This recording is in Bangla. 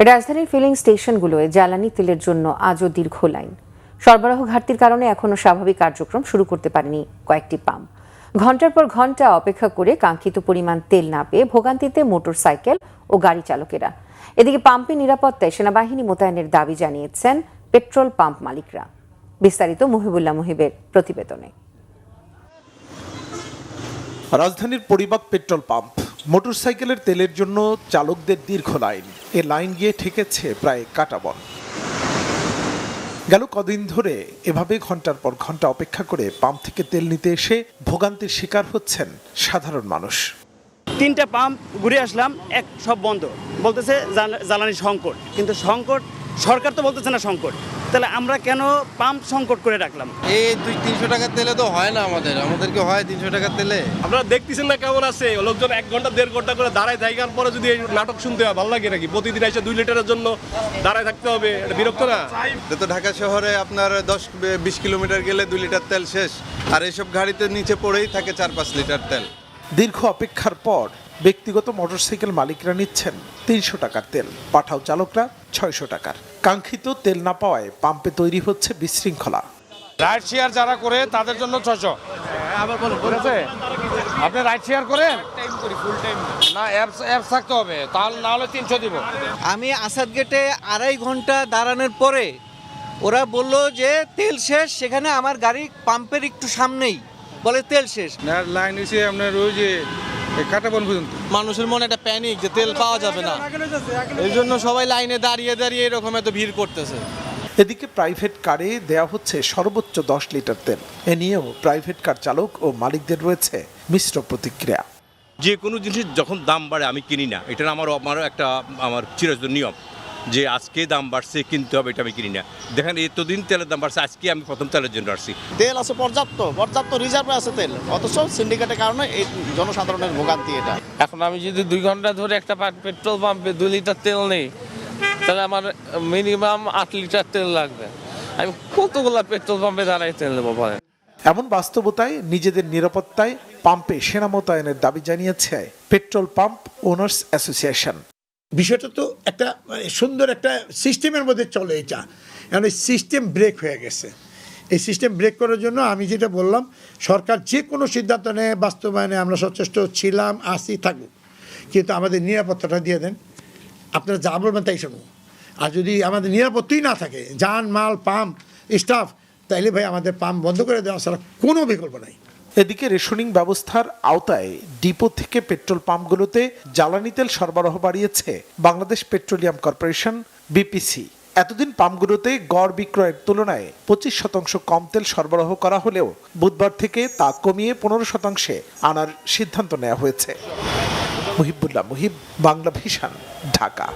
রাজধানীর ফিলিং স্টেশনগুলোয় জ্বালানি তেলের জন্য আজও দীর্ঘ লাইন। সরবরাহ ঘাটতির কারণে এখনও স্বাভাবিক কার্যক্রম শুরু করতে পারেনি কয়েকটি পাম্প। ঘন্টার পর ঘন্টা অপেক্ষা করে কাঙ্ক্ষিত পরিমাণ তেল না পেয়ে ভোগান্তিতে মোটরসাইকেল ও গাড়ি চালকেরা। এদিকে পাম্পের নিরাপত্তায় সেনাবাহিনী মোতায়েনের দাবি জানিয়েছেন পেট্রোল পাম্প মালিকরা। বিস্তারিত মুহিবুল্লাহ মুহিবের প্রতিবেদনে। রাজধানীর পরিবাক পেট্রোল পাম্প, মোটরসাইকেলের তেলের জন্য চালকদের দীর্ঘ লাইন। এ লাইন গিয়ে ঠেকেছে প্রায় কাঁটাবন। গেল কদিন ধরে এভাবে ঘন্টার পর ঘন্টা অপেক্ষা করে পাম্প থেকে তেল নিতে এসে ভোগান্তির শিকার হচ্ছেন সাধারণ মানুষ। 3টা পাম্প ঘুরে আসলাম, সব বন্ধ, বলতেছে জ্বালানি সংকট। কিন্তু সংকট সরকার তো বলতেছে না সংকট, তাহলে আমরা কেন পাম্প সংকট করে রাখলাম? এই 200-300 টাকার তেলে তো হয় না, আমাদেরকে হয় 300 টাকার তেলে। আপনারা দেখতেছেন না কেমন আছে লোকজন 1 ঘন্টা 1.5 ঘন্টা করে দাঁড়ায় থাকার পরে যদি এই নাটক শুনতে হয়, ভালো লাগে নাকি? প্রতিদিন এসে 2 লিটারের জন্য দাঁড়ায় থাকতে হবে, এটা বিরক্ত না? তো ঢাকা শহরে আপনার 10-20 কিলোমিটার গেলে 2 লিটার তেল শেষ, আর এইসব গাড়িতে নিচে পড়েই থাকে 4-5 লিটার তেল। দীর্ঘ অপেক্ষার পর ব্যক্তিগত মোটরসাইকেল মালিকরা নিচ্ছেন 300 টাকার তেল, পাঠাও চালকরা 600 টাকার। কাঙ্ক্ষিত তেল না পাওয়ায় পাম্পে তৈরি হচ্ছে বিশৃঙ্খলা। রাইড শেয়ার যারা করে তাদের জন্য 600। আপনি রাইড শেয়ার করেন না, অ্যাপস থাকতে হবে, তাহলে না হলে 300 দিব। আমি আসাদ গেটে 2.5 ঘন্টা দাঁড়ানোর পরে ওরা বললো যে তেল শেষ। সেখানে আমার গাড়ি পাম্পের একটু সামনেই বলে তেল শেষ। লাইন হয়েছে আপনার ওই যে কাটাবন পর্যন্ত। মানুষের মনে একটা প্যানিক যে তেল পাওয়া যাবে না, এই জন্য সবাই লাইনে দাঁড়িয়ে দাঁড়িয়ে এরকম এত ভিড় করতেছে। এদিকে প্রাইভেট কারে দেয়া হচ্ছে সর্বোচ্চ 10 লিটার তেল। এ নিয়েও প্রাইভেট কার চালক ও মালিকদের রয়েছে মিশ্র প্রতিক্রিয়া। যে কোনো জিনিস যখন দাম বাড়ে আমি কিনি না, এটা আমারও একটা চিরস্থায়ী নিয়ম যে আজকে দাম বাড়ছে কিনতে হবে, এটা আমি কিনি না। দেখেন এতদিন তেলের দাম বাড়ছে, আজকে আমি প্রথম তেলের জন্য আসছি। তেল আছে পর্যাপ্ত রিজার্ভে আছে তেল, অথচ সিন্ডিকেটের কারণে এই জনসাধারণের ভোগান্তি। এটা এখন আমি যদি 2 ঘন্টা ধরে একটা পেট্রোল পাম্পে 2 লিটার তেল নেই, তাহলে আমার মিনিমাম 8 লিটার তেল লাগবে। আমি কতগুলা পেট্রোল পাম্পে দাঁড়াই তেল নেবো বলেন? এমন বাস্তবতায় নিজেদের নিরাপত্তায় পাম্পে সেনা মোতায়েনের দাবি জানিয়েছে পেট্রোল পাম্প ওনার্স অ্যাসোসিয়েশন। বিষয়টা তো একটা সুন্দর একটা সিস্টেমের মধ্যে চলে। এটা এখন এই সিস্টেম ব্রেক হয়ে গেছে। এই সিস্টেম ব্রেক করার জন্য আমি যেটা বললাম, সরকার যে কোনো সিদ্ধান্ত নেয় বাস্তবায়নে আমরা সচেষ্ট ছিলাম, আসি, থাকুক, কিন্তু আমাদের নিরাপত্তাটা দিয়ে দেন। আপনারা যা বলবেন তাই শুনুন। আর যদি আমাদের নিরাপত্তাই না থাকে, যান মাল পাম্প স্টাফ, তাইলে ভাই আমাদের পাম্প বন্ধ করে দেওয়া ছাড়া কোনো বিকল্প নাই। এদিকে রেশনিং ব্যবস্থার আওতায় ডিপো থেকে পেট্রোল পাম্পগুলোতে জ্বালানি তেল সরবরাহ বাড়িয়েছে বাংলাদেশ পেট্রোলিয়াম কর্পোরেশন বিপিসি। এতদিন পাম্পগুলোতে গড় বিক্রয়ের তুলনায় 25% কম তেল সরবরাহ করা হলেও বুধবার থেকে তা কমিয়ে 15% আনার সিদ্ধান্ত নেওয়া হয়েছে। মুহিবুল্লাহ মুহিব, বাংলা ভিশন, ঢাকা।